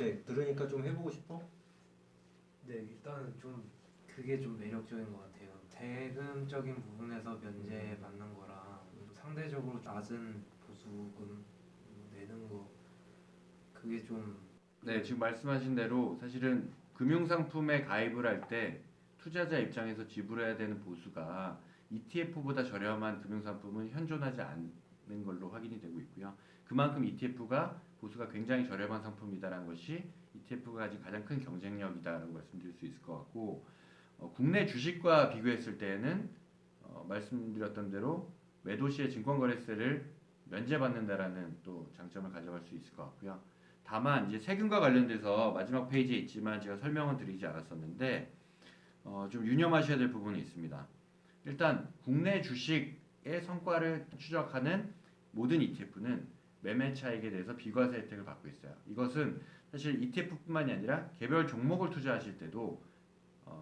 어때? 들으니까 좀 해보고 싶어? 네, 일단은 좀 그게 좀 매력적인 것 같아요. 대금적인 부분에서 면제 받는 거랑 상대적으로 낮은 보수금 내는 거 그게 좀 네, 지금 말씀하신 대로 사실은 금융상품에 가입을 할 때 투자자 입장에서 지불해야 되는 보수가 ETF보다 저렴한 금융상품은 현존하지 않는 걸로 확인이 되고 있고요. 그만큼 ETF가 보수가 굉장히 저렴한 상품이다라는 것이 ETF가 가진 가장 큰 경쟁력이다라고 말씀드릴 수 있을 것 같고, 국내 주식과 비교했을 때에는 말씀드렸던 대로 매도 시에 증권거래세를 면제받는다라는 또 장점을 가져갈 수 있을 것 같고요. 다만 이제 세금과 관련돼서 마지막 페이지에 있지만 제가 설명은 드리지 않았었는데 좀 유념하셔야 될 부분이 있습니다. 일단 국내 주식의 성과를 추적하는 모든 ETF는 매매 차익에 대해서 비과세 혜택을 받고 있어요. 이것은 사실 ETF뿐만이 아니라 개별 종목을 투자하실 때도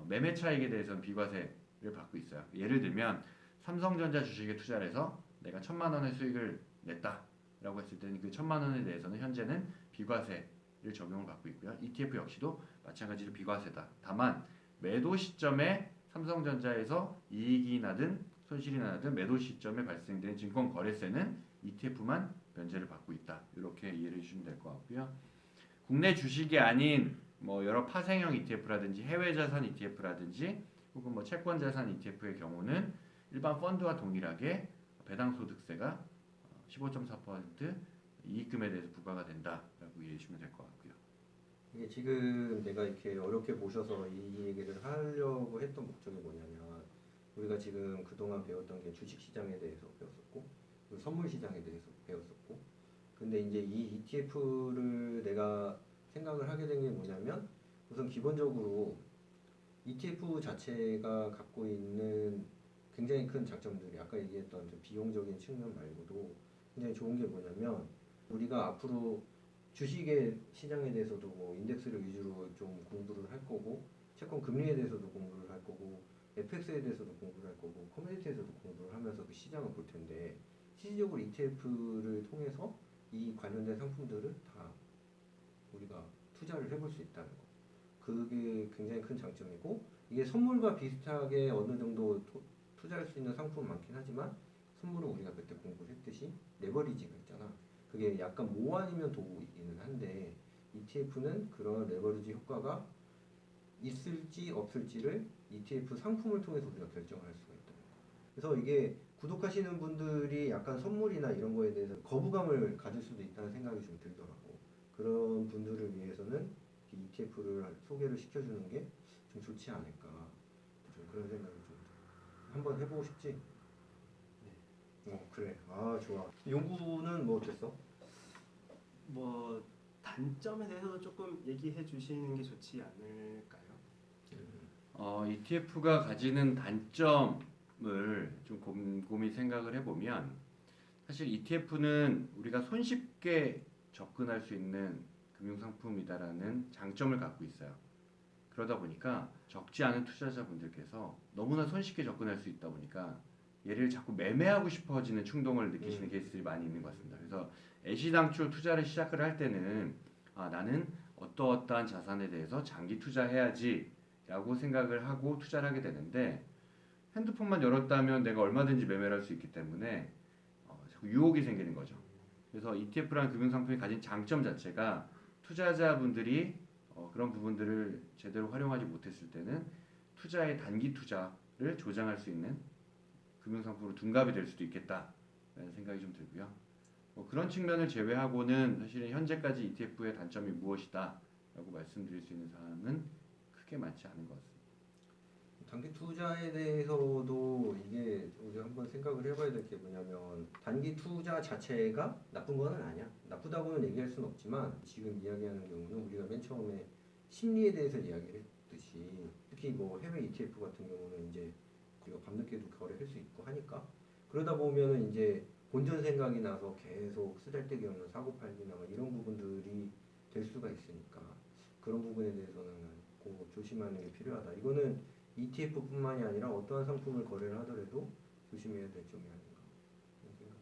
매매 차익에 대해서는 비과세를 받고 있어요. 예를 들면 삼성전자 주식에 투자를 해서 내가 1,000만 원의 수익을 냈다라고 했을 때는 그 1,000만 원에 대해서는 현재는 비과세를 적용을 받고 있고요. ETF 역시도 마찬가지로 비과세다. 다만 매도 시점에 삼성전자에서 이익이 나든 손실이 나든 매도 시점에 발생된 증권 거래세는 ETF만 면제를 받고 있다. 이렇게 이해를 해주시면 될 것 같고요. 국내 주식이 아닌 뭐 여러 파생형 ETF라든지 해외 자산 ETF라든지 혹은 뭐 채권 자산 ETF의 경우는 일반 펀드와 동일하게 배당 소득세가 15.4% 이익금에 대해서 부과가 된다라고 이해해 주시면 될 것 같고요. 이게 지금 내가 이렇게 어렵게 모셔서 이 얘기를 하려고 했던 목적이 뭐냐면 우리가 지금 그동안 배웠던 게 주식시장에 대해서 배웠었고 그리고 선물시장에 대해서 배웠었고 근데 이제 이 ETF를 내가 생각을 하게 된 게 뭐냐면 우선 기본적으로 ETF 자체가 갖고 있는 굉장히 큰 장점들이 아까 얘기했던 좀 비용적인 측면 말고도 굉장히 좋은 게 뭐냐면 우리가 앞으로 주식의 시장에 대해서도 뭐 인덱스를 위주로 좀 공부를 할 거고 채권 금리에 대해서도 공부를 할 거고 FX에 대해서도 공부를 할 거고 커뮤니티에서도 공부를 하면서 그 시장을 볼 텐데 실질적으로 ETF를 통해서 이 관련된 상품들을 다 우리가 투자를 해볼 수 있다는 거. 그게 굉장히 큰 장점이고 이게 선물과 비슷하게 어느 정도 투자할 수 있는 상품 많긴 하지만 선물은 우리가 그때 공부를 했듯이 레버리지가 있잖아. 그게 약간 모 아니면 도이기는 한데 ETF는 그런 레버리지 효과가 있을지 없을지를 ETF 상품을 통해서 우리가 결정할 수가 있다. 그래서 이게 구독하시는 분들이 약간 선물이나 이런 거에 대해서 거부감을 가질 수도 있다는 생각이 좀 들더라고. 그런 분들을 위해서는 ETF를 소개를 시켜주는 게 좀 좋지 않을까. 좀 그런 생각이 좀 들어. 한번 해보고 싶지? 네. 그래. 아 좋아. 연구는 뭐 어땠어? 뭐 단점에 대해서 조금 얘기해 주시는 게 좋지 않을까요? ETF가 가지는 단점을 좀 곰곰이 생각을 해보면 사실 ETF는 우리가 손쉽게 접근할 수 있는 금융상품이다라는 장점을 갖고 있어요. 그러다 보니까 적지 않은 투자자분들께서 너무나 손쉽게 접근할 수 있다 보니까 얘를 자꾸 매매하고 싶어지는 충동을 느끼시는 케이스들이 많이 있는 것 같습니다. 그래서 애시당초 투자를 시작을 할 때는 나는 어떠어떠한 자산에 대해서 장기 투자해야지 라고 생각을 하고 투자를 하게 되는데 핸드폰만 열었다면 내가 얼마든지 매매를 할 수 있기 때문에 자꾸 유혹이 생기는 거죠. 그래서 ETF라는 금융상품이 가진 장점 자체가 투자자분들이 그런 부분들을 제대로 활용하지 못했을 때는 투자의 단기 투자를 조장할 수 있는 금융상품으로 둔갑이 될 수도 있겠다라는 생각이 좀 들고요. 그런 측면을 제외하고는 사실은 현재까지 ETF의 단점이 무엇이다 라고 말씀드릴 수 있는 사항은 크게 많지 않은 것 같습니다. 단기 투자에 대해서도 이게 우리가 한번 생각을 해봐야 될 게 뭐냐면 단기 투자 자체가 나쁜 건 아니야. 나쁘다고는 얘기할 수는 없지만 지금 이야기하는 경우는 우리가 맨 처음에 심리에 대해서 이야기를 했듯이 특히 뭐 해외 ETF 같은 경우는 이제 우리가 밤늦게도 거래할 수 있고 하니까 그러다 보면은 이제 본전 생각이 나서 계속 쓰잘데기 없는 사고팔기나 이런 부분들이 될 수가 있으니까 그런 부분에 대해서는 꼭 조심하는 게 필요하다. 이거는 ETF뿐만이 아니라 어떠한 상품을 거래를 하더라도 조심해야 될 점이 아닌가 그런 생각.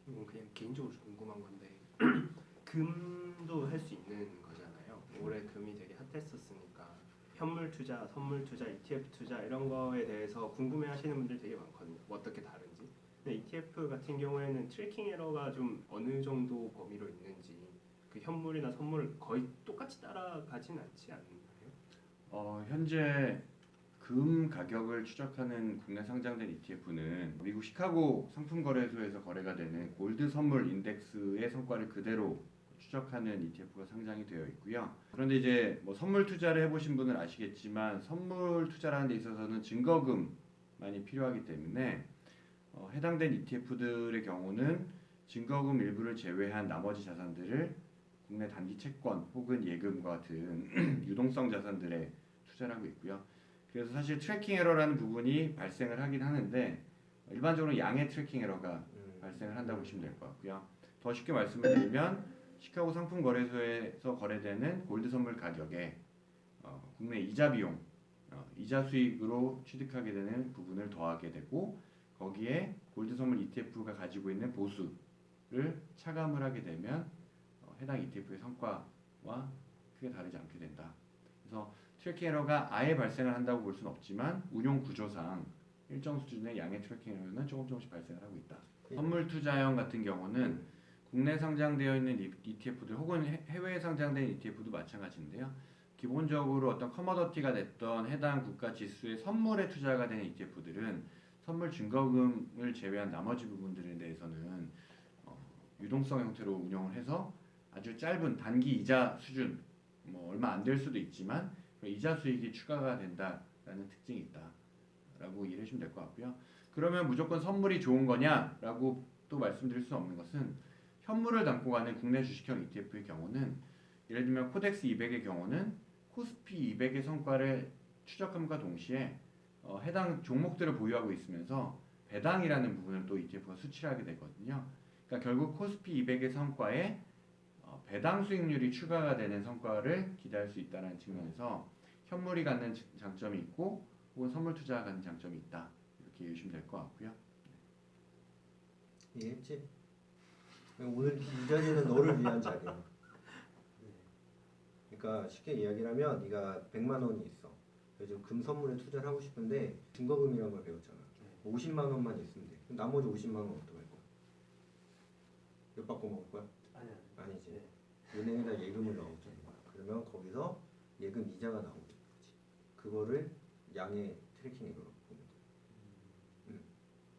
이건 그냥 개인적으로 좀 궁금한 건데 금도 할 수 있는 거잖아요. 올해 금이 되게 핫했었으니까 현물 투자, 선물 투자, ETF 투자 이런 거에 대해서 궁금해하시는 분들 되게 많거든요. 뭐 어떻게 다른지. 근데 ETF 같은 경우에는 트래킹 에러가 좀 어느 정도 범위로 있는지 그 현물이나 선물 거의 똑같이 따라가진 않지 않나요? 현재 금 가격을 추적하는 국내 상장된 ETF는 미국 시카고 상품거래소에서 거래가 되는 골드 선물 인덱스의 성과를 그대로 추적하는 ETF가 상장이 되어 있고요. 그런데 이제 뭐 선물 투자를 해보신 분은 아시겠지만 선물 투자라는 데 있어서는 증거금만이 필요하기 때문에 해당된 ETF들의 경우는 증거금 일부를 제외한 나머지 자산들을 국내 단기 채권 혹은 예금과 같은 유동성 자산들에 투자를 하고 있고요. 그래서 사실 트래킹 에러라는 부분이 발생을 하긴 하는데 일반적으로 양의 트래킹 에러가 발생을 한다고 보시면 될 것 같고요. 더 쉽게 말씀을 드리면 시카고 상품거래소에서 거래되는 골드 선물 가격에 국내 이자 비용, 이자 수익으로 취득하게 되는 부분을 더하게 되고 거기에 골드 선물 ETF가 가지고 있는 보수를 차감을 하게 되면 해당 ETF의 성과와 크게 다르지 않게 된다. 그래서 트래킹 에러가 아예 발생을 한다고 볼 수는 없지만 운용 구조상 일정 수준의 양의 트래킹 에러는 조금씩 발생을 하고 있다. 선물 투자형 같은 경우는 국내 상장되어 있는 ETF들 혹은 해외에 상장된 ETF도 마찬가지인데요. 기본적으로 어떤 커머더티가 됐던 해당 국가 지수의 선물에 투자가 되는 ETF들은 선물 증거금을 제외한 나머지 부분들에 대해서는 유동성 형태로 운영을 해서 아주 짧은 단기 이자 수준, 뭐 얼마 안 될 수도 있지만 이자 수익이 추가가 된다라는 특징이 있다라고 이해해 주시면 될 것 같고요. 그러면 무조건 선물이 좋은 거냐라고 또 말씀드릴 수 없는 것은 현물을 담고 가는 국내 주식형 ETF의 경우는 예를 들면 코덱스 200의 경우는 코스피 200의 성과를 추적함과 동시에 해당 종목들을 보유하고 있으면서 배당이라는 부분을 또 ETF가 수치를 하게 되거든요. 그러니까 결국 코스피 200의 성과에 배당 수익률이 추가가 되는 성과를 기대할 수 있다는 측면에서 현물이 갖는 장점이 있고 혹은 선물 투자가 갖는 장점이 있다. 이렇게 이해하시면 될 것 같고요. 이해했지? 오늘 이 자리는 너를 위한 자리야. 그러니까 쉽게 이야기를 하면 네가 100만 원이 있어. 그래서 금 선물에 투자를 하고 싶은데 증거금이라는 걸 배웠잖아. 50만 원만 있으면 돼. 그럼 나머지 50만 원 어떻게 할 거야? 몇 받고 먹을 거야? 아니지. 은행에다 예금을 넣어주는 거야. 그러면 거기서 예금 이자가 나오는 거지. 그거를 양의 트래킹 에러로 보면 돼.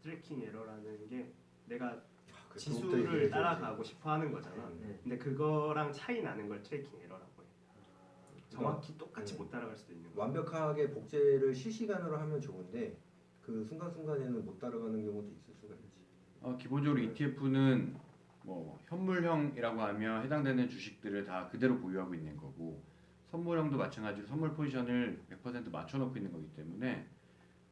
트래킹 에러라는 게 내가 그것부터 지수를 얘기해줘야지. 따라가고 싶어 하는 거잖아. 근데 그거랑 차이 나는 걸 트래킹 에러라고 해. 정확히 똑같이 못 따라갈 수도 있는 거야. 완벽하게 복제를 실시간으로 하면 좋은데 그 순간순간에는 못 따라가는 경우도 있을 수가 있지. 기본적으로 ETF는 뭐 현물형이라고 하면 해당되는 주식들을 다 그대로 보유하고 있는 거고 선물형도 마찬가지로 선물 포지션을 100% 맞춰놓고 있는 거기 때문에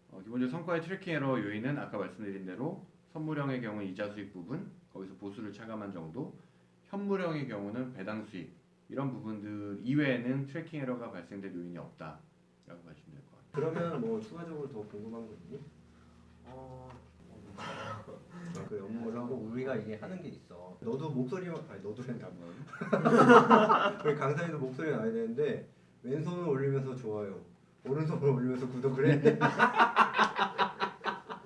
기본적으로 성과의 트래킹 에러 요인은 아까 말씀드린 대로 선물형의 경우 이자 수익 부분 거기서 보수를 차감한 정도, 현물형의 경우는 배당 수익 이런 부분들 이외에는 트래킹 에러가 발생될 요인이 없다라고 보시면 될 것 같아요. 그러면 뭐 추가적으로 더 궁금한 거 있니? 그 업무를 하고 우리가 이게 하는 게 있어. 너도 목소리만 아니 너도 된다 뭐. 우리 강사님도 목소리 나야 되는데 왼손을 올리면서 좋아요, 오른손을 올리면서 구독을 해.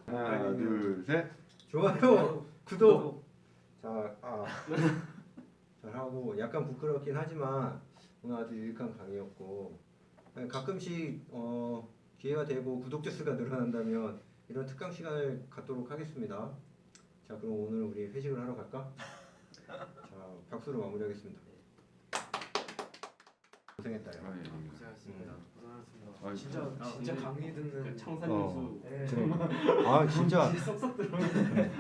하나, 둘, 셋. 좋아요, 구독. 잘하고 약간 부끄럽긴 하지만 오늘 아주 유익한 강의였고 가끔씩 기회가 되고 구독자 수가 늘어난다면 이런 특강 시간을 갖도록 하겠습니다. 자, 그럼 오늘 우리 회식을 하러 갈까? 자, 박수로 마무리하겠습니다. 고생했다. 야. 고생하셨습니다. 아, 진짜 강의 듣는 청산유수 네. 아 진짜 쏙쏙 들어오네.